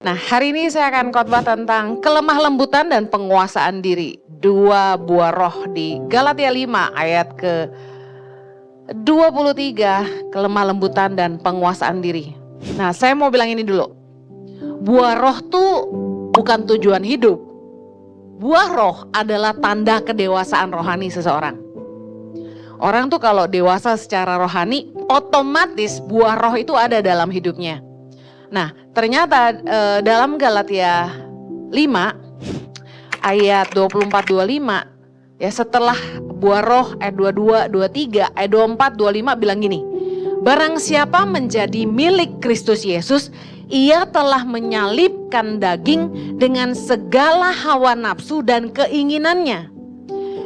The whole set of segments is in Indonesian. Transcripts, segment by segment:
Nah, hari ini saya akan khotbah tentang kelemah lembutan dan penguasaan diri. Dua buah roh di Galatia 5 ayat ke 23, kelemah lembutan dan penguasaan diri. Nah, saya mau bilang ini dulu. Buah roh tuh bukan tujuan hidup. Buah roh adalah tanda kedewasaan rohani seseorang. Orang tuh kalau dewasa secara rohani, otomatis buah roh itu ada dalam hidupnya. Nah, ternyata dalam Galatia 5 ayat 24-25, ya setelah buah roh ayat 22, 23, ayat 24, 25 bilang gini. Barang siapa menjadi milik Kristus Yesus, ia telah menyalibkan daging dengan segala hawa nafsu dan keinginannya.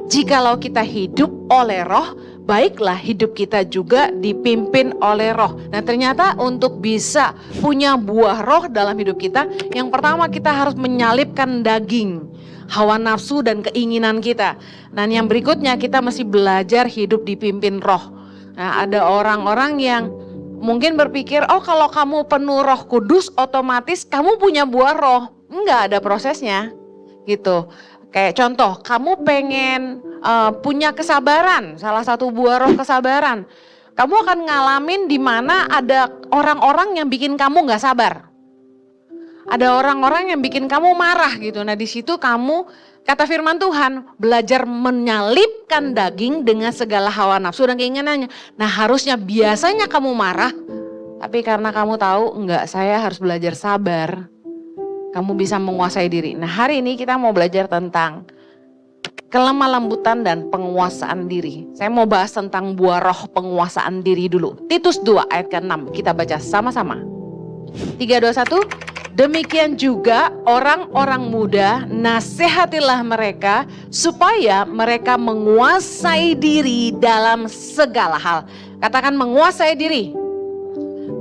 Jikalau kita hidup oleh roh, baiklah hidup kita juga dipimpin oleh roh. Nah, ternyata untuk bisa punya buah roh dalam hidup kita, yang pertama kita harus menyalibkan daging, hawa nafsu dan keinginan kita. Dan yang berikutnya kita mesti belajar hidup dipimpin roh. Nah, ada orang-orang yang mungkin berpikir, oh kalau kamu penuh Roh Kudus otomatis kamu punya buah roh. Enggak, ada prosesnya gitu. Kayak contoh, kamu pengen punya kesabaran, salah satu buah roh kesabaran. Kamu akan ngalamin di mana ada orang-orang yang bikin kamu nggak sabar. Ada orang-orang yang bikin kamu marah gitu. Nah, di situ kamu, kata firman Tuhan, belajar menyalibkan daging dengan segala hawa nafsu dan keinginannya. Nah, harusnya biasanya kamu marah, tapi karena kamu tahu enggak, saya harus belajar sabar. Kamu bisa menguasai diri. Nah, hari ini kita mau belajar tentang kelemah lembutan dan penguasaan diri. Saya mau bahas tentang buah roh penguasaan diri dulu. Titus 2 ayat ke-6. Kita baca sama-sama. 3, 2, 1. Demikian juga orang-orang muda, nasihatilah mereka supaya mereka menguasai diri dalam segala hal. Katakan menguasai diri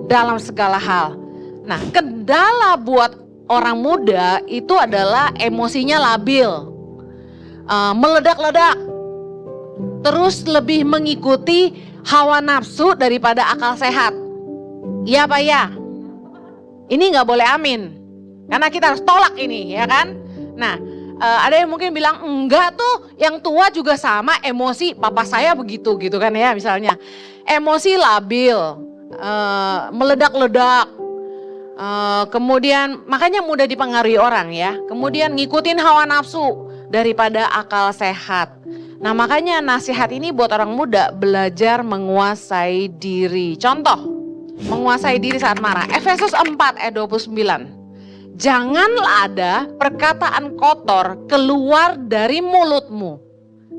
dalam segala hal. Nah, kendala buat orang muda itu adalah emosinya labil, meledak-ledak, terus lebih mengikuti hawa nafsu daripada akal sehat. Iya Pak ya? Ini gak boleh amin, karena kita harus tolak ini, ya kan? Nah, ada yang mungkin bilang, enggak tuh, yang tua juga sama emosi, papa saya begitu gitu kan ya, misalnya. Emosi labil, meledak-ledak, kemudian makanya mudah dipengaruhi orang ya. Kemudian ngikutin hawa nafsu daripada akal sehat. Nah, makanya nasihat ini buat orang muda, belajar menguasai diri. Contoh, menguasai diri saat marah. Efesus 4 ayat 29. Janganlah ada perkataan kotor keluar dari mulutmu,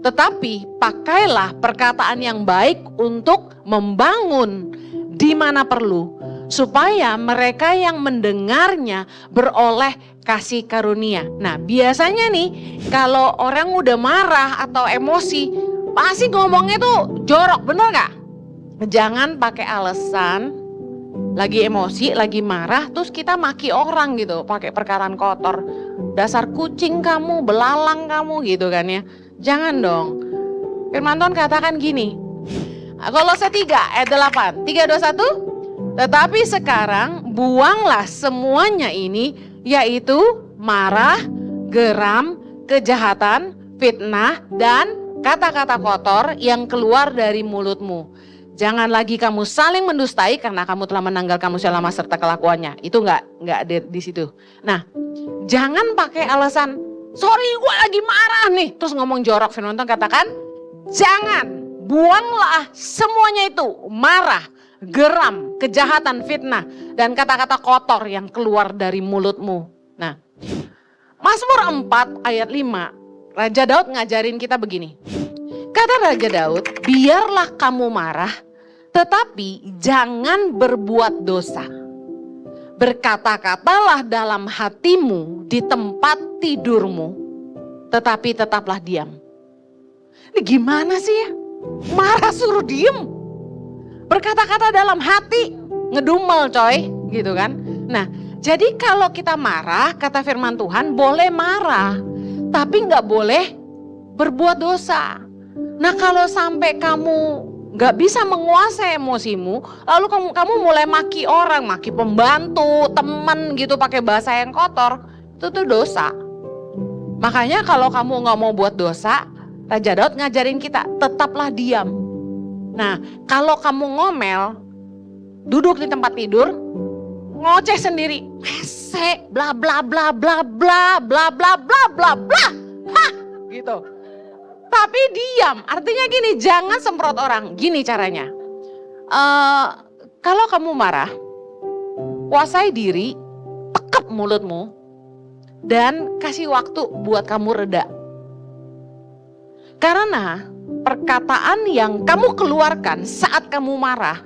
tetapi pakailah perkataan yang baik untuk membangun di mana perlu, supaya mereka yang mendengarnya beroleh kasih karunia. Nah, biasanya nih kalau orang udah marah atau emosi, pasti ngomongnya tuh jorok, bener gak? Jangan pakai alasan lagi emosi, lagi marah, terus kita maki orang gitu, pakai perkataan kotor. Dasar kucing kamu, belalang kamu gitu kan ya. Jangan dong. Firman Tuhan katakan gini, Kolose 3 ayat 8, 3, 2, 1. Tetapi sekarang buanglah semuanya ini, yaitu marah, geram, kejahatan, fitnah, dan kata-kata kotor yang keluar dari mulutmu. Jangan lagi kamu saling mendustai karena kamu telah menanggal kamu selama serta kelakuannya. Itu nggak ada di situ. Nah, jangan pakai alasan, sorry gue lagi marah nih, terus ngomong jorok. Firman Tuhan katakan, jangan, buanglah semuanya itu, marah, geram, kejahatan, fitnah, dan kata-kata kotor yang keluar dari mulutmu. Nah, Mazmur 4 ayat 5, Raja Daud ngajarin kita begini. Kata Raja Daud, biarlah kamu marah, tetapi jangan berbuat dosa. Berkata-katalah dalam hatimu di tempat tidurmu, tetapi tetaplah diam. Ini gimana sih ya? Marah suruh diem. Berkata-kata dalam hati, ngedumel coy, gitu kan. Nah, jadi kalau kita marah, kata firman Tuhan, boleh marah, tapi gak boleh berbuat dosa. Nah, kalau sampai kamu nggak bisa menguasai emosimu, lalu kamu mulai maki orang, maki pembantu, teman gitu pakai bahasa yang kotor, itu tuh dosa. Makanya kalau kamu nggak mau buat dosa, Raja Daud ngajarin kita tetaplah diam. Nah, kalau kamu ngomel, duduk di tempat tidur, ngoceh sendiri, mese, bla bla bla bla bla bla bla bla bla bla, hah, gitu. Tapi diam, artinya gini, jangan semprot orang. Gini caranya, kalau kamu marah, kuasai diri, tekep mulutmu, dan kasih waktu buat kamu reda. Karena perkataan yang kamu keluarkan saat kamu marah,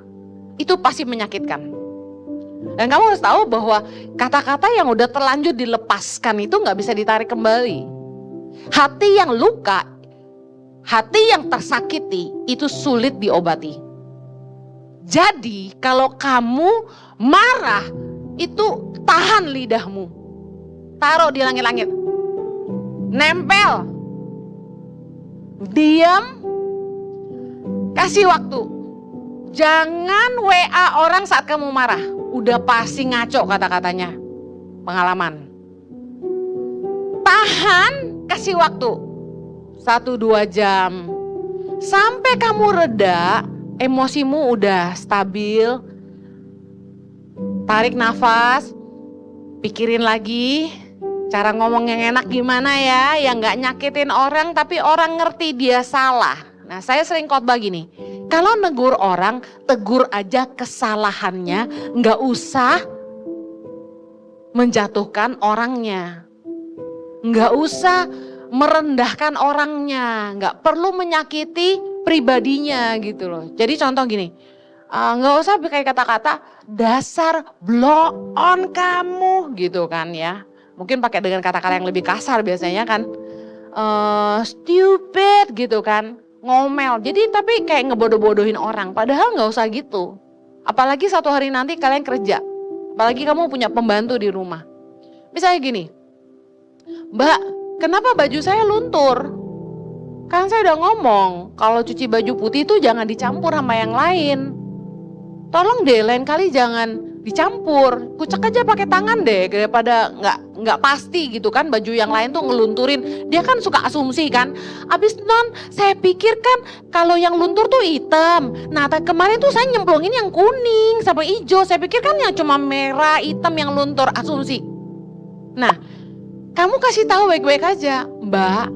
itu pasti menyakitkan. Dan kamu harus tahu bahwa kata-kata yang udah terlanjur dilepaskan itu gak bisa ditarik kembali. Hati yang luka, hati yang tersakiti itu sulit diobati. Jadi kalau kamu marah, itu tahan lidahmu, taruh di langit-langit, nempel, diam, kasih waktu. Jangan WA orang saat kamu marah, udah pasti ngaco kata-katanya, pengalaman. Tahan, kasih waktu 1-2 jam sampai kamu reda, emosimu udah stabil. Tarik nafas, pikirin lagi cara ngomong yang enak gimana ya, yang gak nyakitin orang tapi orang ngerti dia salah. Nah, saya sering khotbah gini, kalau negur orang, tegur aja kesalahannya, gak usah menjatuhkan orangnya, gak usah merendahkan orangnya, nggak perlu menyakiti pribadinya gitu loh. Jadi contoh gini, nggak usah pakai kata-kata dasar blow on kamu gitu kan ya. Mungkin pakai dengan kata-kata yang lebih kasar biasanya kan, stupid gitu kan, ngomel. Jadi tapi kayak ngebodoh-bodohin orang, padahal nggak usah gitu. Apalagi satu hari nanti kalian kerja, apalagi kamu punya pembantu di rumah. Misalnya gini, Mbak, kenapa baju saya luntur? Kan saya udah ngomong, kalau cuci baju putih itu jangan dicampur sama yang lain. Tolong deh, lain kali jangan dicampur. Kucek aja pakai tangan deh, daripada nggak pasti gitu kan, baju yang lain tuh ngelunturin. Dia kan suka asumsi kan. Abis non, saya pikir kan kalau yang luntur tuh hitam. Nah, kemarin tuh saya nyemplungin yang kuning sama hijau. Saya pikir kan yang cuma merah, hitam yang luntur, asumsi. Nah, kamu kasih tahu baik-baik aja, Mbak.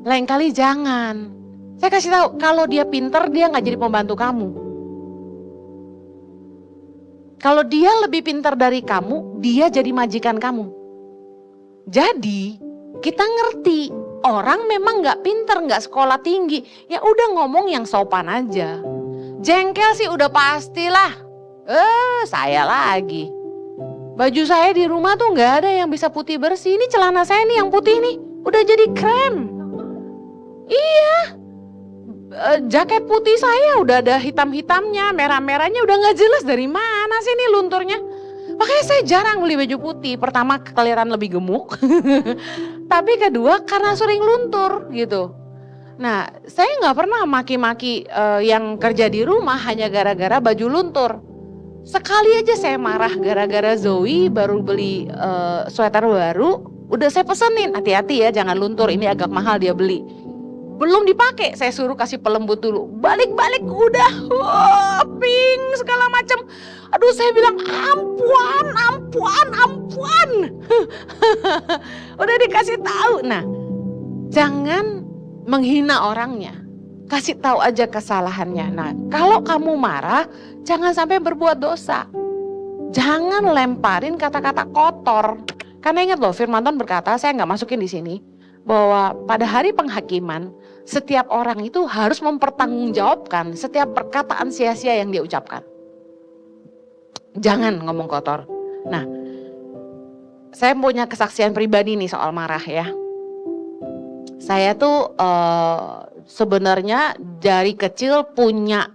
Lain kali jangan. Saya kasih tahu, kalau dia pinter dia nggak jadi pembantu kamu. Kalau dia lebih pintar dari kamu, dia jadi majikan kamu. Jadi kita ngerti, orang memang nggak pintar, nggak sekolah tinggi, ya udah ngomong yang sopan aja. Jengkel sih udah pastilah. Saya lagi. Baju saya di rumah tuh nggak ada yang bisa putih bersih. Ini celana saya nih yang putih nih, udah jadi krem. Iya. Jaket putih saya udah ada hitam-hitamnya, merah-merahnya, udah gak jelas dari mana sih ini lunturnya. Makanya saya jarang beli baju putih. Pertama kelihatan lebih gemuk, tapi kedua karena sering luntur gitu. Nah, saya gak pernah maki-maki yang kerja di rumah hanya gara-gara baju luntur. Sekali aja saya marah gara-gara Zoe baru beli sweater baru, udah saya pesenin, hati-hati ya jangan luntur, ini agak mahal dia beli. Belum dipakai, saya suruh kasih pelembut dulu. Balik-balik udah pink segala macam. Aduh, saya bilang ampuan. Udah dikasih tahu. Nah, jangan menghina orangnya. Kasih tahu aja kesalahannya. Nah, kalau kamu marah, jangan sampai berbuat dosa. Jangan lemparin kata-kata kotor. Karena ingat loh, Firman Tuhan berkata, saya nggak masukin di sini, bahwa pada hari penghakiman setiap orang itu harus mempertanggungjawabkan setiap perkataan sia-sia yang dia ucapkan. Jangan ngomong kotor. Nah, saya punya kesaksian pribadi nih soal marah ya. Saya tuh sebenarnya dari kecil punya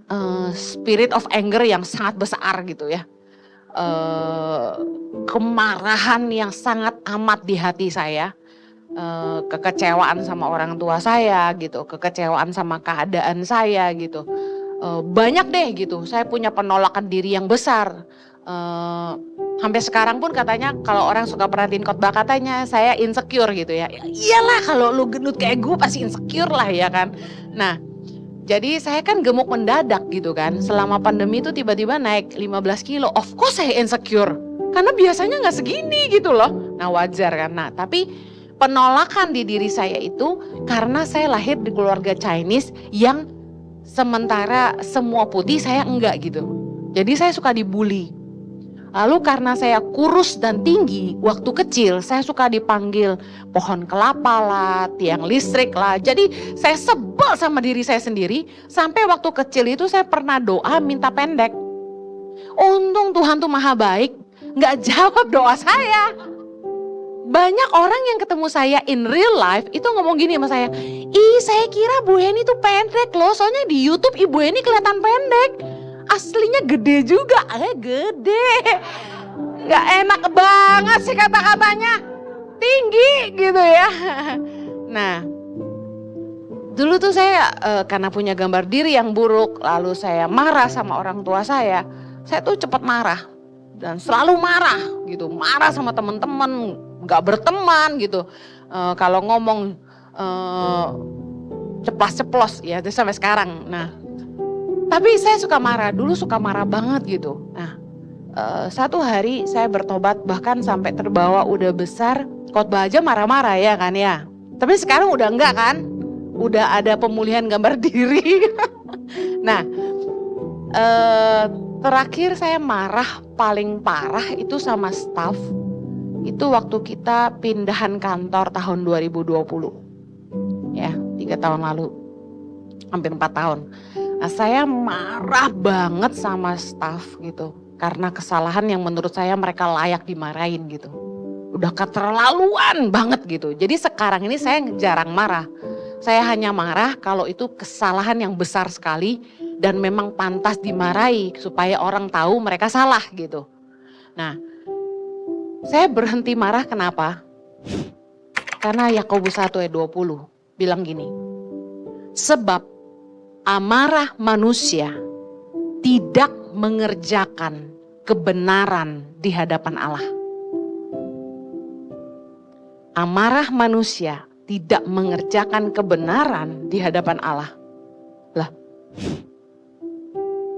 spirit of anger yang sangat besar gitu ya. Kemarahan yang sangat amat di hati saya. Kekecewaan sama orang tua saya gitu, kekecewaan sama keadaan saya gitu, banyak deh gitu. Saya punya penolakan diri yang besar. Sampai sekarang pun katanya kalau orang suka perhatiin khotbah katanya saya insecure gitu ya. Iyalah kalau lu gendut kayak gue pasti insecure lah ya kan. Nah, jadi saya kan gemuk mendadak gitu kan. Selama pandemi itu tiba-tiba naik 15 kilo. Of course saya insecure. Karena biasanya gak segini gitu loh. Nah wajar kan. Nah tapi penolakan di diri saya itu karena saya lahir di keluarga Chinese yang sementara semua putih saya enggak gitu. Jadi saya suka dibully. Lalu karena saya kurus dan tinggi, waktu kecil saya suka dipanggil pohon kelapa lah, tiang listrik lah. Jadi saya sebel sama diri saya sendiri. Sampai waktu kecil itu saya pernah doa minta pendek. Untung Tuhan tuh maha baik, gak jawab doa saya. Banyak orang yang ketemu saya in real life itu ngomong gini sama saya. Ih saya kira Bu Heni tuh pendek loh, soalnya di YouTube Ibu Heni kelihatan pendek. Aslinya gede juga, gede. Gak enak banget sih kata-katanya. Tinggi gitu ya. Nah, dulu tuh saya karena punya gambar diri yang buruk, lalu saya marah sama orang tua saya tuh cepat marah. Dan selalu marah gitu, marah sama teman-teman, gak berteman gitu. Kalau ngomong ceplas-ceplos ya, itu sampai sekarang. Nah, tapi saya suka marah, dulu suka marah banget gitu. Nah, satu hari saya bertobat bahkan sampai terbawa udah besar, khotbah aja marah-marah ya kan ya. Tapi sekarang udah enggak kan, udah ada pemulihan gambar diri. Nah, terakhir saya marah paling parah itu sama staff. Itu waktu kita pindahan kantor tahun 2020. Ya, 3 tahun lalu. Hampir 4 tahun. Nah, saya marah banget sama staff gitu. Karena kesalahan yang menurut saya mereka layak dimarahin gitu. Udah keterlaluan banget gitu. Jadi sekarang ini saya jarang marah. Saya hanya marah kalau itu kesalahan yang besar sekali. Dan memang pantas dimarahi supaya orang tahu mereka salah gitu. Nah, saya berhenti marah kenapa? Karena Yakobus 1 ayat 20 bilang gini. Sebab amarah manusia tidak mengerjakan kebenaran di hadapan Allah. Amarah manusia tidak mengerjakan kebenaran di hadapan Allah. Lah,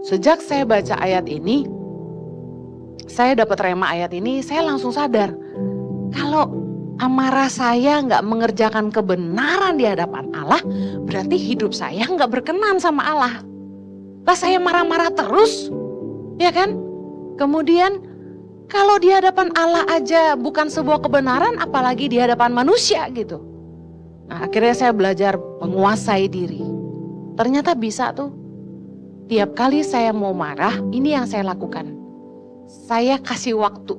sejak saya baca ayat ini, saya dapat rema ayat ini, saya langsung sadar. Kalau amarah saya gak mengerjakan kebenaran di hadapan Allah, berarti hidup saya gak berkenan sama Allah. Lah saya marah-marah terus, ya kan? Kemudian kalau di hadapan Allah aja bukan sebuah kebenaran, apalagi di hadapan manusia gitu. Nah akhirnya saya belajar menguasai diri. Ternyata bisa tuh. Tiap kali saya mau marah, ini yang saya lakukan. Saya kasih waktu.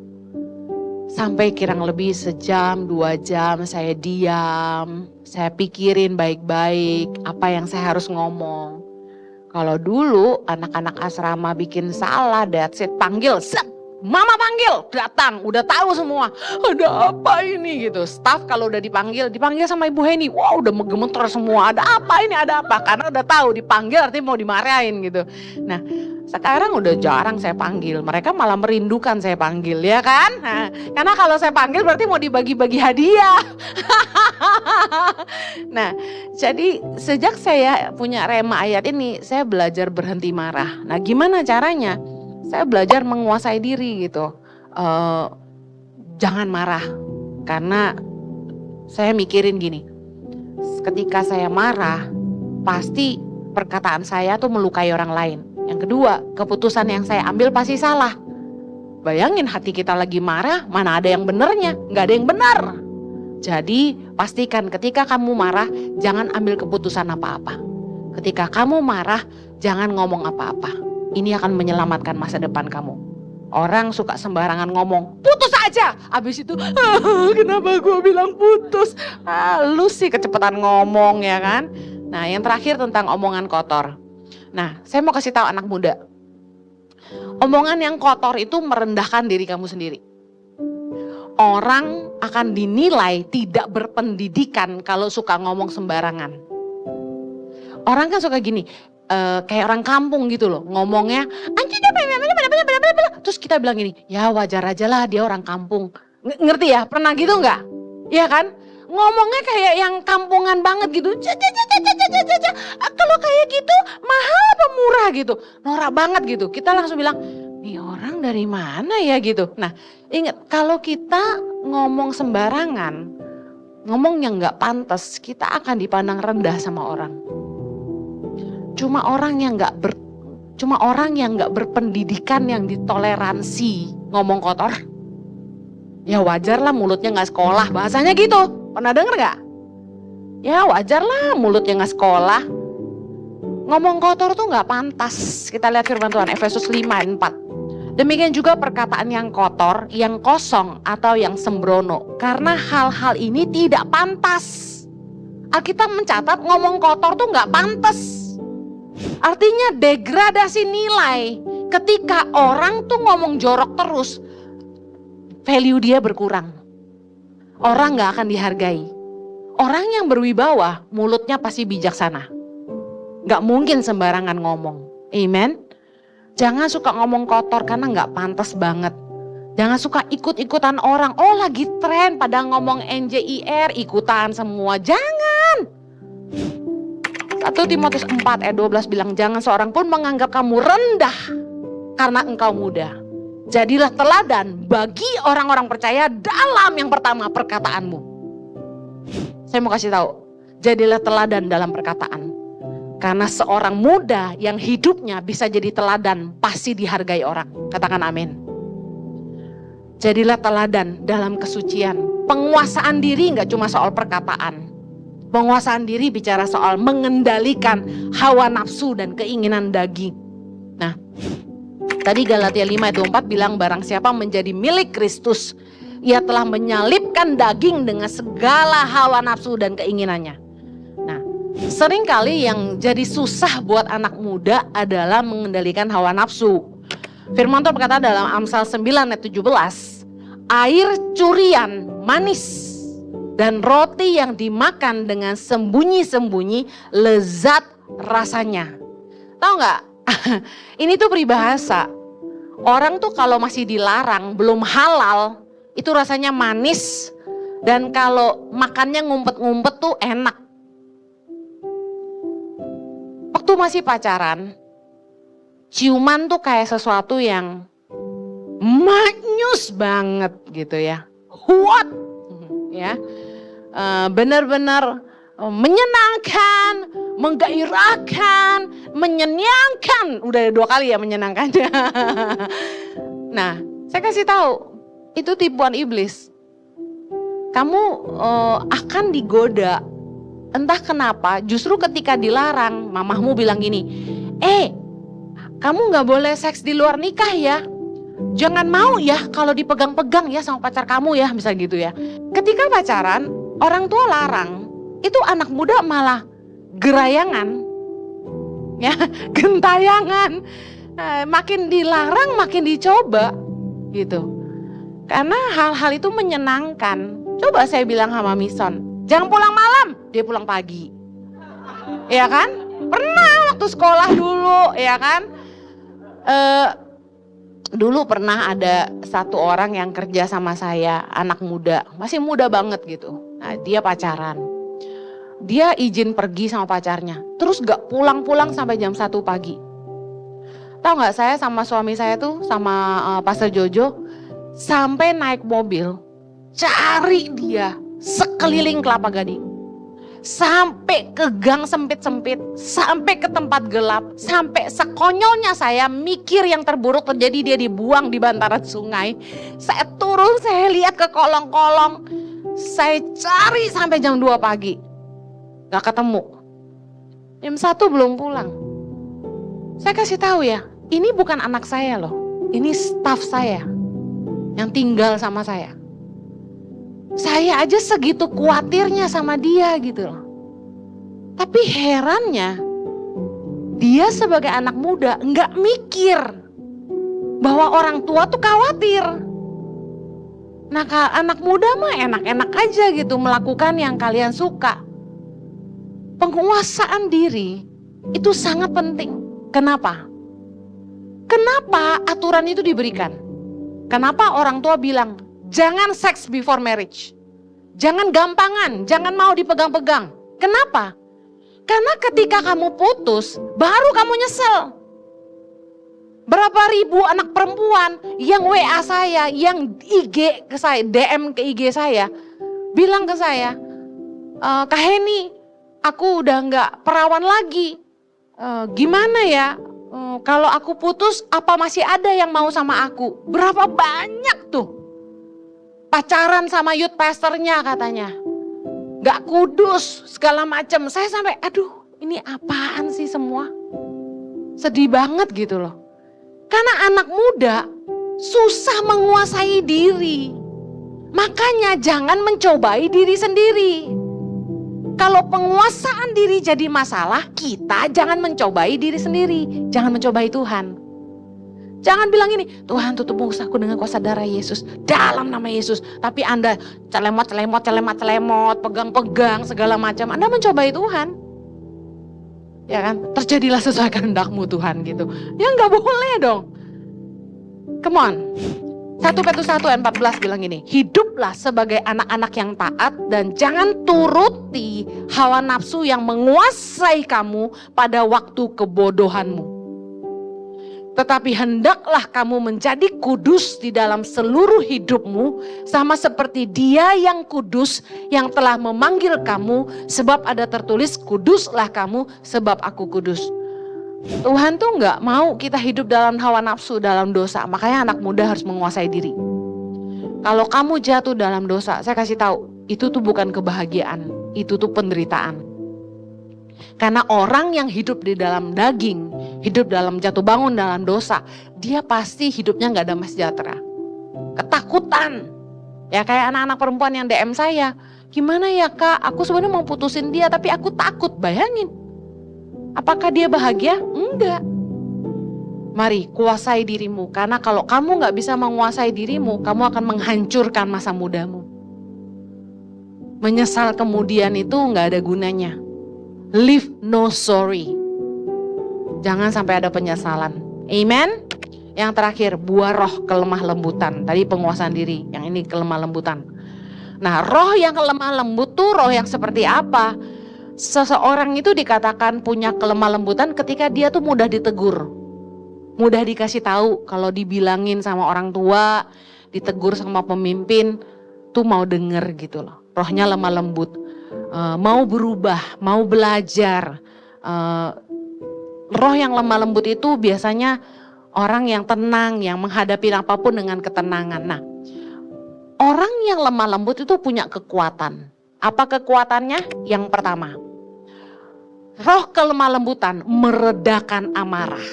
Sampai kurang lebih sejam, 2 jam saya diam. Saya pikirin baik-baik apa yang saya harus ngomong. Kalau dulu anak-anak asrama bikin salah, that's it, panggil, set. Mama panggil, datang, udah tahu semua. Ada apa ini gitu. Staff kalau udah dipanggil sama Ibu Heni. Wah udah gemeter semua. Ada apa ini, ada apa. Karena udah tahu dipanggil artinya mau dimarahin gitu. Nah sekarang udah jarang saya panggil. Mereka malah merindukan saya panggil ya kan. Nah, karena kalau saya panggil berarti mau dibagi-bagi hadiah. Nah jadi sejak saya punya rema ayat ini, saya belajar berhenti marah. Nah gimana caranya? Saya belajar menguasai diri gitu. Jangan marah. Karena saya mikirin gini. Ketika saya marah, pasti perkataan saya tuh melukai orang lain. Yang kedua, keputusan yang saya ambil pasti salah. Bayangin hati kita lagi marah, mana ada yang benernya? Gak ada yang benar. Jadi pastikan ketika kamu marah, jangan ambil keputusan apa-apa. Ketika kamu marah, jangan ngomong apa-apa. Ini akan menyelamatkan masa depan kamu. Orang suka sembarangan ngomong, putus aja. Abis itu, kenapa gue bilang putus? Lu sih kecepatan ngomong ya kan. Nah yang terakhir tentang omongan kotor. Nah saya mau kasih tahu anak muda. Omongan yang kotor itu merendahkan diri kamu sendiri. Orang akan dinilai tidak berpendidikan kalau suka ngomong sembarangan. Orang kan suka gini, kayak orang kampung gitu loh. Ngomongnya, terus kita bilang gini, ya wajar aja lah dia orang kampung. Ngerti ya? Pernah gitu nggak? Iya kan? Ngomongnya kayak yang kampungan banget gitu. Kalau kayak gitu mahal apa murah gitu. Norak banget gitu. Kita langsung bilang, nih orang dari mana ya gitu. Nah ingat, kalau kita ngomong sembarangan, ngomong yang nggak pantas, kita akan dipandang rendah sama orang. Cuma orang yang nggak berpendidikan yang ditoleransi ngomong kotor. Ya wajar lah mulutnya nggak sekolah, bahasanya gitu. Pernah denger nggak? Ya wajar lah mulutnya nggak sekolah. Ngomong kotor tuh nggak pantas. Kita lihat firman Tuhan Efesus 5 ayat 4. Demikian juga perkataan yang kotor, yang kosong atau yang sembrono. Karena hal-hal ini tidak pantas. Alkitab mencatat ngomong kotor tuh nggak pantas. Artinya degradasi nilai. Ketika orang tuh ngomong jorok terus, value dia berkurang. Orang gak akan dihargai. Orang yang berwibawa, mulutnya pasti bijaksana. Gak mungkin sembarangan ngomong. Amen. Jangan suka ngomong kotor karena gak pantas banget. Jangan suka ikut-ikutan orang. Oh lagi tren pada ngomong NJIR, ikutan semua. Jangan. 1 Timotius 4 ayat 12 bilang, jangan seorang pun menganggap kamu rendah karena engkau muda. Jadilah teladan bagi orang-orang percaya dalam yang pertama, perkataanmu. Saya mau kasih tahu, jadilah teladan dalam perkataan. Karena seorang muda yang hidupnya bisa jadi teladan pasti dihargai orang. Katakan amin. Jadilah teladan dalam kesucian. Penguasaan diri gak cuma soal perkataan. Penguasaan diri bicara soal mengendalikan hawa nafsu dan keinginan daging. Nah, tadi Galatia 5 ayat 24 bilang barang siapa menjadi milik Kristus, ia telah menyalibkan daging dengan segala hawa nafsu dan keinginannya. Nah, seringkali yang jadi susah buat anak muda adalah mengendalikan hawa nafsu. Firman Tuhan berkata dalam Amsal 9 ayat 17, air curian manis dan roti yang dimakan dengan sembunyi-sembunyi lezat rasanya. Tahu nggak? Ini tuh peribahasa. Orang tuh kalau masih dilarang, belum halal, itu rasanya manis. Dan kalau makannya ngumpet-ngumpet tuh enak. Waktu masih pacaran, ciuman tuh kayak sesuatu yang manyus banget gitu ya. What? Ya, benar-benar menyenangkan, menggairahkan, menyenangkan. Udah 2 kali ya menyenangkannya. Nah, saya kasih tahu, itu tipuan iblis. Kamu akan digoda. Entah kenapa, justru ketika dilarang, mamahmu bilang gini, kamu gak boleh seks di luar nikah ya. Jangan mau ya kalau dipegang-pegang ya sama pacar kamu ya, misal gitu ya. Ketika pacaran, orang tua larang, itu anak muda malah gerayangan, ya, gentayangan. Makin dilarang, makin dicoba, gitu. Karena hal-hal itu menyenangkan. Coba saya bilang sama Mison, jangan pulang malam, dia pulang pagi, ya kan? Pernah waktu sekolah dulu, ya kan? Dulu pernah ada satu orang yang kerja sama saya, anak muda, masih muda banget gitu. Nah, dia pacaran. Dia izin pergi sama pacarnya, terus gak pulang-pulang sampai jam 1 pagi. Tahu gak, saya sama suami saya tuh, sama Pastor Jojo, sampai naik mobil, cari dia sekeliling Kelapa Gading. Sampai ke gang sempit-sempit, sampai ke tempat gelap, sampai sekonyolnya saya mikir yang terburuk terjadi, dia dibuang di bantaran sungai. Saya turun, saya lihat ke kolong-kolong, saya cari sampai jam 2 pagi. Gak ketemu. Jam 1 belum pulang. Saya kasih tahu ya, ini bukan anak saya loh, ini staf saya yang tinggal sama saya. Saya aja segitu khawatirnya sama dia gitu loh. Tapi herannya, dia sebagai anak muda nggak mikir bahwa orang tua tuh khawatir. Nah, anak muda mah enak-enak aja gitu melakukan yang kalian suka. Penguasaan diri Itu sangat penting. Kenapa? Kenapa aturan itu diberikan? Kenapa orang tua bilang, jangan seks before marriage. Jangan gampangan, jangan mau dipegang-pegang. Kenapa? Karena ketika kamu putus, baru kamu nyesel. Berapa ribu anak perempuan yang WA saya, yang IG ke saya, DM ke IG saya, bilang ke saya, Kak Heni, aku udah gak perawan lagi. Gimana ya? Kalau aku putus, apa masih ada yang mau sama aku? Berapa banyak tuh pacaran sama youth pastornya katanya. Gak kudus, segala macam. Saya sampai, aduh ini apaan sih semua? Sedih banget gitu loh. Karena anak muda susah menguasai diri. Makanya jangan mencobai diri sendiri. Kalau penguasaan diri jadi masalah, kita jangan mencobai diri sendiri. Jangan mencobai Tuhan. Jangan bilang ini, Tuhan tutup musaku dengan kuasa darah Yesus. Dalam nama Yesus. Tapi Anda celemot, pegang-pegang segala macam. Anda mencobai Tuhan. Ya kan? Terjadilah sesuai kehendakmu Tuhan gitu. Ya gak boleh dong. Come on. 1 Petrus 1 ayat 14 bilang gini, hiduplah sebagai anak-anak yang taat dan jangan turuti hawa nafsu yang menguasai kamu pada waktu kebodohanmu. Tetapi hendaklah kamu menjadi kudus di dalam seluruh hidupmu, sama seperti Dia yang kudus yang telah memanggil kamu, sebab ada tertulis, kuduslah kamu sebab aku kudus. Tuhan tuh gak mau kita hidup dalam hawa nafsu, dalam dosa. Makanya anak muda harus menguasai diri. Kalau kamu jatuh dalam dosa, saya kasih tahu, itu tuh bukan kebahagiaan, itu tuh penderitaan. Karena orang yang hidup di dalam daging, hidup dalam jatuh bangun dalam dosa, dia pasti hidupnya gak damai sejahtera. Ketakutan. Ya kayak anak-anak perempuan yang DM saya, gimana ya Kak, aku sebenarnya mau putusin dia tapi aku takut. Bayangin, apakah dia bahagia? Enggak. Mari kuasai dirimu, karena kalau kamu gak bisa menguasai dirimu, kamu akan menghancurkan masa mudamu. Menyesal kemudian itu gak ada gunanya. Leave no sorry. Jangan sampai ada penyesalan. Amen. Yang terakhir, buah roh kelemah lembutan. Tadi penguasaan diri, yang ini kelemah lembutan. Nah, roh yang kelemah lembut tuh roh yang seperti apa? Seseorang itu dikatakan punya kelemah lembutan ketika dia tuh mudah ditegur. Mudah dikasih tahu, kalau dibilangin sama orang tua, ditegur sama pemimpin, tuh mau denger gitu loh. Rohnya lemah lembut. Mau berubah, mau belajar. Roh yang lemah lembut itu biasanya orang yang tenang, yang menghadapi apapun dengan ketenangan. Nah, orang yang lemah lembut itu punya kekuatan. Apa kekuatannya? Yang pertama, roh kelemah lembutan meredakan amarah.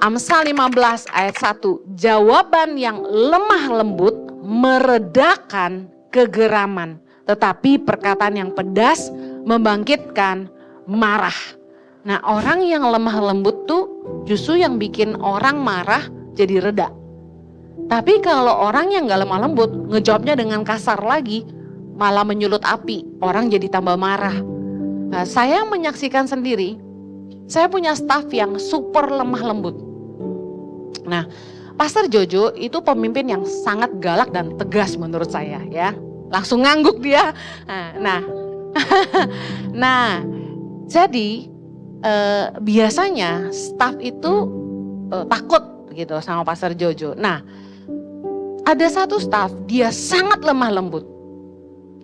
Amsal 15 ayat 1, jawaban yang lemah lembut meredakan kegeraman. Tetapi perkataan yang pedas membangkitkan marah. Nah, orang yang lemah lembut tuh justru yang bikin orang marah jadi reda. Tapi kalau orang yang gak lemah lembut, ngejawabnya dengan kasar lagi, malah menyulut api, orang jadi tambah marah. Nah, saya menyaksikan sendiri, saya punya staf yang super lemah lembut. Nah, Pastor Jojo itu pemimpin yang sangat galak dan tegas menurut saya ya. Langsung ngangguk dia. Nah, jadi biasanya staff itu takut gitu sama Pastor Jojo. Nah, ada satu staff dia sangat lemah lembut.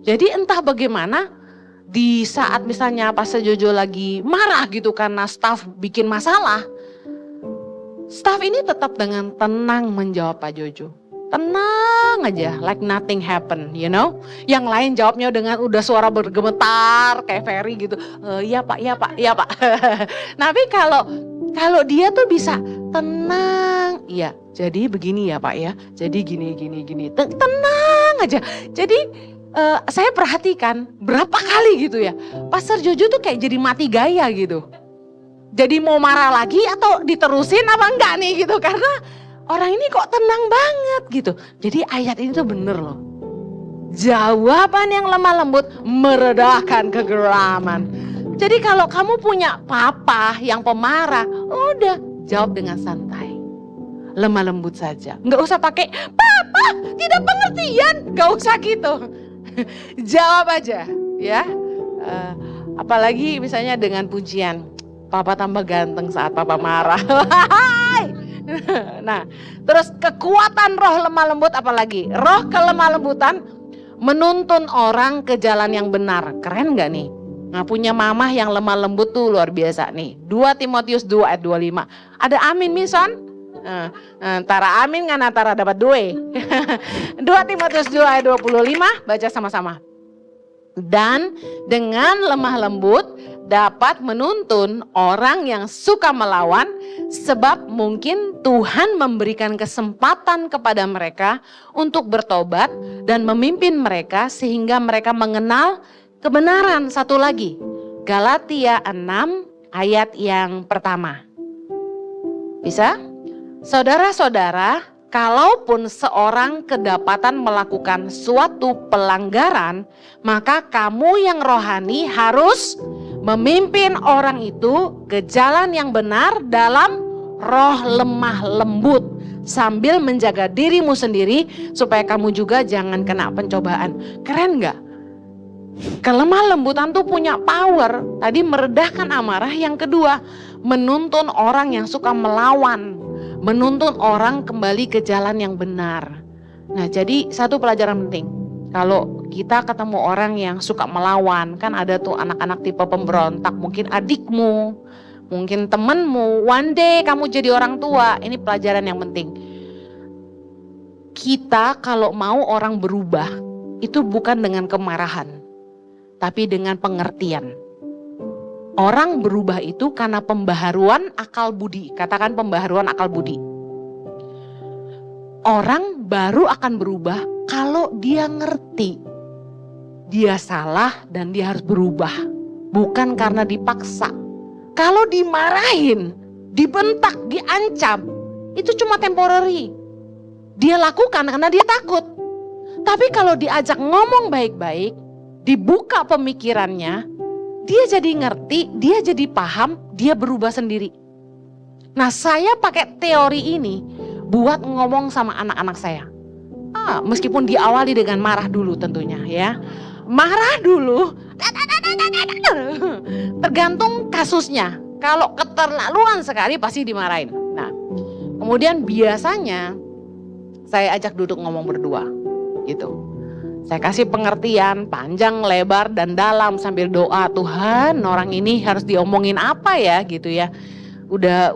Jadi entah bagaimana di saat misalnya Pastor Jojo lagi marah gitu karena staff bikin masalah, staff ini tetap dengan tenang menjawab Pak Jojo. Tenang aja, like nothing happen, you know. Yang lain jawabnya dengan udah suara bergemetar kayak Ferry gitu. Iya Pak, iya Pak, iya Pak. Tapi kalau dia tuh bisa tenang, iya. Jadi begini ya Pak ya. Jadi gini. Tenang aja. Jadi saya perhatikan berapa kali gitu ya. Pastor Jojo tuh kayak jadi mati gaya gitu. Jadi mau marah lagi atau diterusin apa enggak nih gitu, karena orang ini kok tenang banget gitu. Jadi ayat ini tuh bener loh. Jawaban yang lemah lembut meredakan kegeraman. Jadi kalau kamu punya papa yang pemarah, udah jawab dengan santai, lemah lembut saja. Nggak usah pakai papa tidak pengertian, nggak usah gitu. Jawab aja ya. Apalagi misalnya dengan pujian, papa tambah ganteng saat papa marah. Nah, terus kekuatan roh lemah lembut apalagi? Roh kelemah lembutan menuntun orang ke jalan yang benar. Keren gak nih? Nah, punya mamah yang lemah lembut tuh luar biasa nih. 2 Timotius 2 ayat 25. Ada amin mison? Tara amin ngana tara dapat 2. 2 Timotius 2 ayat 25, baca sama-sama. Dan dengan lemah lembut dapat menuntun orang yang suka melawan, sebab mungkin Tuhan memberikan kesempatan kepada mereka untuk bertobat dan memimpin mereka sehingga mereka mengenal kebenaran. Satu lagi, Galatia 6 ayat yang pertama. Bisa? Saudara-saudara, kalaupun seorang kedapatan melakukan suatu pelanggaran, maka kamu yang rohani harus memimpin orang itu ke jalan yang benar dalam roh lemah lembut, sambil menjaga dirimu sendiri supaya kamu juga jangan kena pencobaan. Keren gak? Kelemah lembutan tuh punya power. Tadi meredahkan amarah, yang kedua menuntun orang yang suka melawan, menuntun orang kembali ke jalan yang benar. Nah, jadi satu pelajaran penting. Kalau kita ketemu orang yang suka melawan, kan ada tuh anak-anak tipe pemberontak, mungkin adikmu, mungkin temenmu, one day kamu jadi orang tua. Ini pelajaran yang penting. Kita kalau mau orang berubah, itu bukan dengan kemarahan, tapi dengan pengertian. Orang berubah itu karena pembaharuan akal budi. Katakan pembaharuan akal budi. Orang baru akan berubah kalau dia ngerti dia salah dan dia harus berubah. Bukan karena dipaksa. Kalau dimarahin, dibentak, diancam, itu cuma temporary. Dia lakukan karena dia takut. Tapi kalau diajak ngomong baik-baik, dibuka pemikirannya, dia jadi ngerti, dia jadi paham, dia berubah sendiri. Nah, saya pakai teori ini buat ngomong sama anak-anak saya. Meskipun diawali dengan marah dulu tentunya ya. Marah dulu, tergantung kasusnya. Kalau keterlaluan sekali pasti dimarahin. Nah, kemudian biasanya saya ajak duduk ngomong berdua gitu. Saya kasih pengertian panjang, lebar, dan dalam sambil doa, Tuhan orang ini harus diomongin apa ya gitu ya. Udah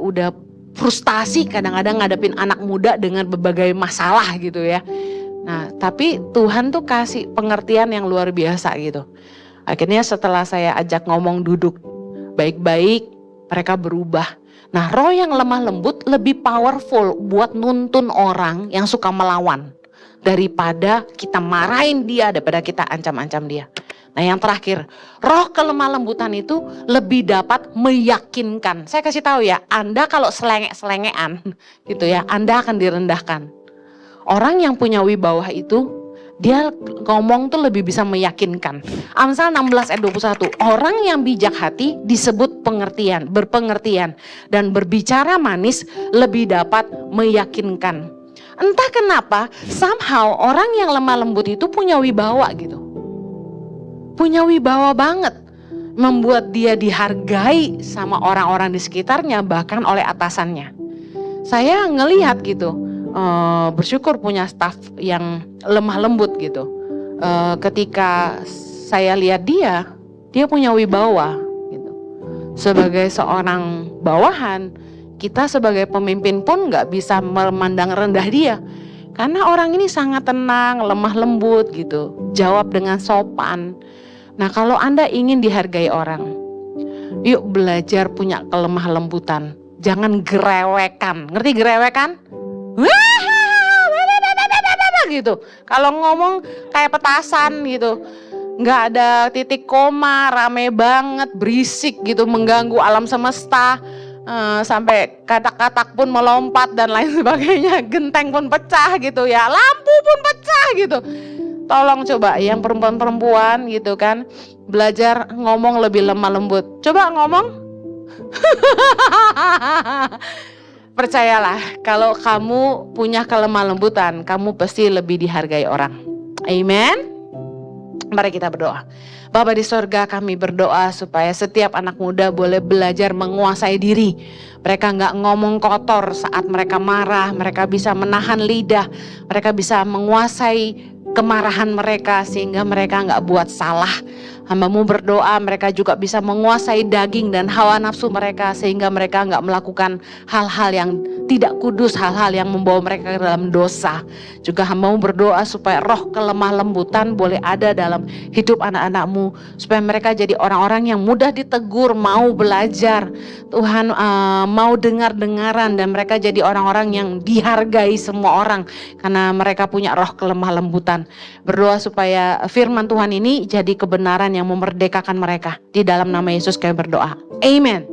frustasi kadang-kadang ngadepin anak muda dengan berbagai masalah gitu ya. Nah, tapi Tuhan tuh kasih pengertian yang luar biasa gitu. Akhirnya setelah saya ajak ngomong duduk baik-baik, mereka berubah. Nah, roh yang lemah lembut lebih powerful buat nuntun orang yang suka melawan. Daripada kita marahin dia, daripada kita ancam-ancam dia. Nah, yang terakhir, roh kelemah lembutan itu lebih dapat meyakinkan. Saya kasih tahu ya, Anda kalau selengek-selengean gitu ya, Anda akan direndahkan. Orang yang punya wibawa itu, dia ngomong tuh lebih bisa meyakinkan. Amsal 16 ayat 21, orang yang bijak hati disebut pengertian, berpengertian, dan berbicara manis lebih dapat meyakinkan. Entah kenapa, somehow orang yang lemah lembut itu punya wibawa gitu. Punya wibawa banget. Membuat dia dihargai sama orang-orang di sekitarnya, bahkan oleh atasannya. Saya ngelihat gitu, bersyukur punya staff yang lemah lembut gitu. Ketika saya lihat dia punya wibawa gitu. Sebagai seorang bawahan, kita sebagai pemimpin pun gak bisa memandang rendah dia. Karena orang ini sangat tenang, lemah lembut gitu. Jawab dengan sopan. Nah, kalau Anda ingin dihargai orang, yuk belajar punya kelemah lembutan. Jangan gerewekan. Ngerti gerewekan? Gitu. Kalau ngomong kayak petasan gitu. Nggak ada titik koma, rame banget, berisik gitu, mengganggu alam semesta. Sampai katak-katak pun melompat dan lain sebagainya, genteng pun pecah gitu ya, lampu pun pecah gitu. Tolong coba yang perempuan-perempuan gitu kan, belajar ngomong lebih lemah lembut. Coba ngomong. Percayalah, kalau kamu punya kelemah lembutan, kamu pasti lebih dihargai orang. Amen. Mari kita berdoa. Bapa di sorga, kami berdoa supaya setiap anak muda boleh belajar menguasai diri. Mereka nggak ngomong kotor saat mereka marah, mereka bisa menahan lidah, mereka bisa menguasai kemarahan mereka sehingga mereka nggak buat salah. Hamba-Mu berdoa mereka juga bisa menguasai daging dan hawa nafsu mereka sehingga mereka nggak melakukan hal-hal yang tidak kudus, hal-hal yang membawa mereka ke dalam dosa. Juga hamba-Mu berdoa supaya roh kelemah lembutan boleh ada dalam hidup anak-anak-Mu, supaya mereka jadi orang-orang yang mudah ditegur, mau belajar Tuhan, mau dengar-dengaran, dan mereka jadi orang-orang yang dihargai semua orang karena mereka punya roh kelemah lembutan. Berdoa supaya firman Tuhan ini jadi kebenaran yang memerdekakan mereka. Di dalam nama Yesus kami berdoa. Amen.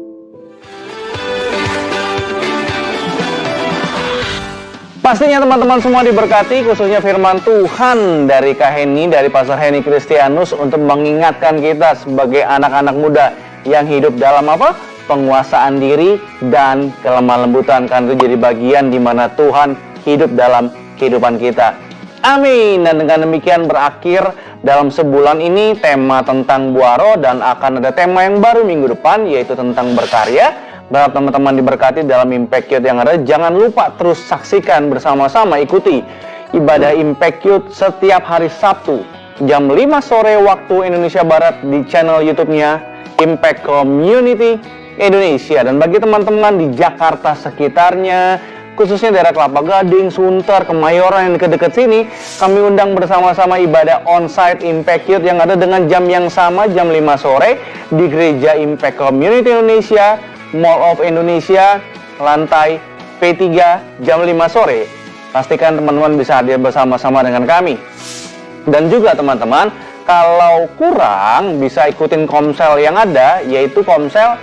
Pastinya teman-teman semua diberkati, khususnya firman Tuhan dari Kak Heni, dari Pastor Heni Kristianus, untuk mengingatkan kita sebagai anak-anak muda yang hidup dalam apa? Penguasaan diri dan kelemah lembutan. Karena itu jadi bagian di mana Tuhan hidup dalam kehidupan kita. Amin. Dan dengan demikian berakhir dalam sebulan ini tema tentang buah roh, dan akan ada tema yang baru minggu depan, yaitu tentang berkarya. Berharap teman-teman diberkati dalam Impact Youth yang ada. Jangan lupa terus saksikan bersama-sama, ikuti ibadah Impact Youth setiap hari Sabtu jam 5 sore waktu Indonesia Barat di channel YouTube-nya Impact Community Indonesia. Dan bagi teman-teman di Jakarta sekitarnya, khususnya daerah Kelapa Gading, Sunter, Kemayoran yang dekat-dekat sini, kami undang bersama-sama ibadah onsite Impact Youth yang ada dengan jam yang sama, jam 5 sore di Gereja Impact Community Indonesia, Mall of Indonesia, lantai P3, jam 5 sore. Pastikan teman-teman bisa hadir bersama-sama dengan kami. Dan juga teman-teman, kalau kurang bisa ikutin komsel yang ada, yaitu komsel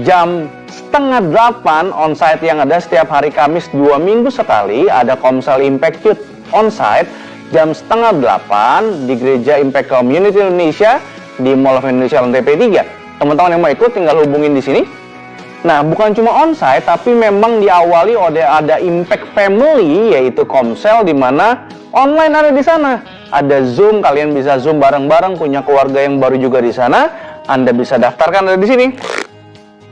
jam 7:30 onsite yang ada setiap hari Kamis 2 minggu sekali. Ada komsel Impact Youth onsite jam 7:30 di Gereja Impact Community Indonesia di Mall of Indonesia lantai P3. Teman-teman yang mau ikut tinggal hubungin di sini. Nah, bukan cuma onsite, tapi memang diawali oleh ada Impact Family, yaitu komsel di mana online ada di sana. Ada Zoom, kalian bisa Zoom bareng-bareng, punya keluarga yang baru juga di sana. Anda bisa daftarkan ada di sini.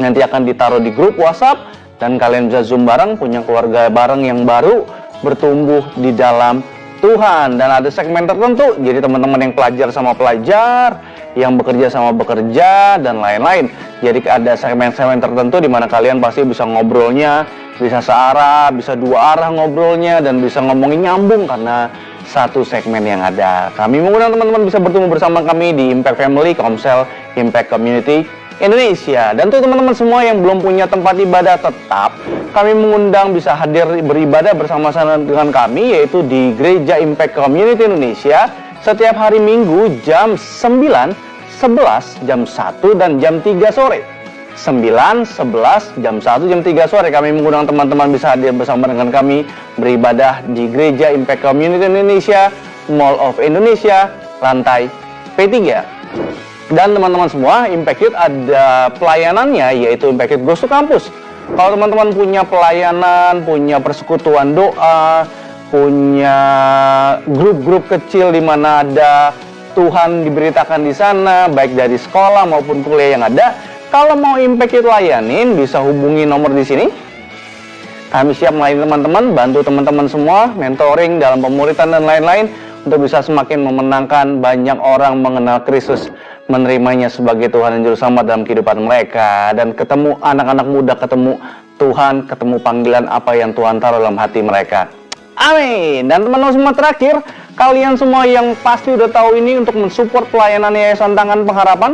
Nanti akan ditaruh di grup WhatsApp dan kalian bisa Zoom bareng, punya keluarga bareng yang baru bertumbuh di dalam Tuhan. Dan ada segmen tertentu, jadi teman-teman yang pelajar sama pelajar, yang bekerja sama bekerja, dan lain-lain. Jadi ada segmen-segmen tertentu di mana kalian pasti bisa ngobrolnya, bisa searah, bisa dua arah ngobrolnya, dan bisa ngomongin nyambung karena satu segmen yang ada. Kami mengundang teman-teman bisa bertemu bersama kami di Impact Family, Komsel Impact Community Indonesia. Dan untuk teman-teman semua yang belum punya tempat ibadah tetap, kami mengundang bisa hadir beribadah bersama-sama dengan kami, yaitu di Gereja Impact Community Indonesia setiap hari Minggu jam 9, 11, jam 1, dan jam 3 sore. 9, 11, jam 1, jam 3 sore kami mengundang teman-teman bisa hadir bersama dengan kami beribadah di Gereja Impact Community Indonesia, Mall of Indonesia, lantai P3. Dan teman-teman semua, Impact Youth ada pelayanannya, yaitu Impact Youth Goes to Campus. Kalau teman-teman punya pelayanan, punya persekutuan doa, punya grup-grup kecil di mana ada Tuhan diberitakan di sana, baik dari sekolah maupun kuliah yang ada, kalau mau Impact Youth layanin, bisa hubungi nomor di sini. Kami siap melayani teman-teman, bantu teman-teman semua, mentoring dalam pemuritan dan lain-lain, untuk bisa semakin memenangkan banyak orang mengenal Kristus, menerimanya sebagai Tuhan dan Juru Selamat dalam kehidupan mereka, dan ketemu anak-anak muda, ketemu Tuhan, ketemu panggilan apa yang Tuhan taruh dalam hati mereka. Amin. Dan teman-teman semua, terakhir, kalian semua yang pasti udah tahu ini, untuk mensupport pelayanan Yayasan Tangan Pengharapan,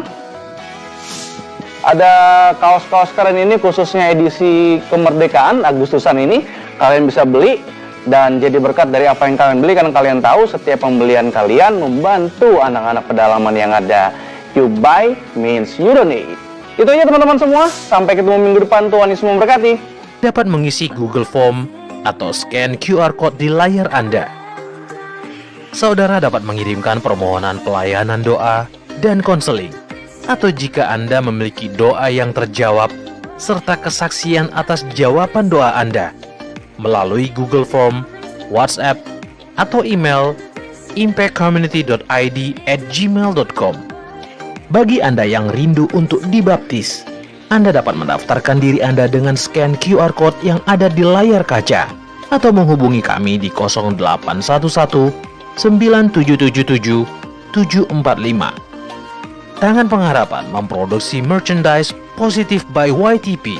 ada kaos-kaos keren ini, khususnya edisi kemerdekaan Agustusan ini. Kalian bisa beli dan jadi berkat dari apa yang kalian beli, karena kalian tahu setiap pembelian kalian membantu anak-anak pedalaman yang ada. You buy means you donate. Itu aja teman-teman semua. Sampai ketemu minggu depan. Tuhan Yesus memberkati. Dapat mengisi Google Form atau scan QR Code di layar Anda. saudara dapat mengirimkan permohonan pelayanan doa dan konseling. Atau jika Anda memiliki doa yang terjawab, serta kesaksian atas jawaban doa Anda, melalui Google Form, WhatsApp, atau email impactcommunity.id@gmail.com. Bagi Anda yang rindu untuk dibaptis, Anda dapat mendaftarkan diri Anda dengan scan QR Code yang ada di layar kaca, atau menghubungi kami di 0811 9777 745. Tangan Pengharapan memproduksi merchandise Positive by YTP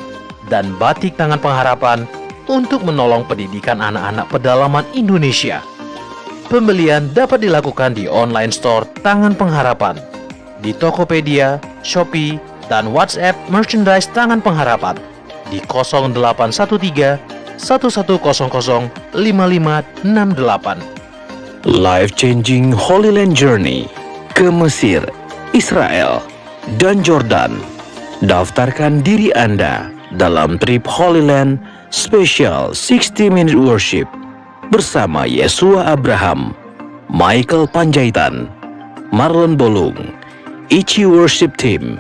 dan batik Tangan Pengharapan untuk menolong pendidikan anak-anak pedalaman Indonesia. Pembelian dapat dilakukan di online store Tangan Pengharapan, di Tokopedia, Shopee, dan WhatsApp merchandise Tangan Pengharapan di 0813 1100 5568. Life-changing Holy Land Journey ke Mesir, Israel, dan Jordan. Daftarkan diri Anda dalam trip Holy Land Special 60-Minute Worship bersama Yesua Abraham, Michael Panjaitan, Marlon Bolung, Ichi Worship Team,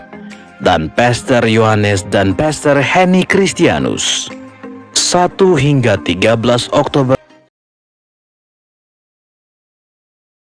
dan Pastor Yohanes dan Pastor Henny Christianus. 1 hingga 13 Oktober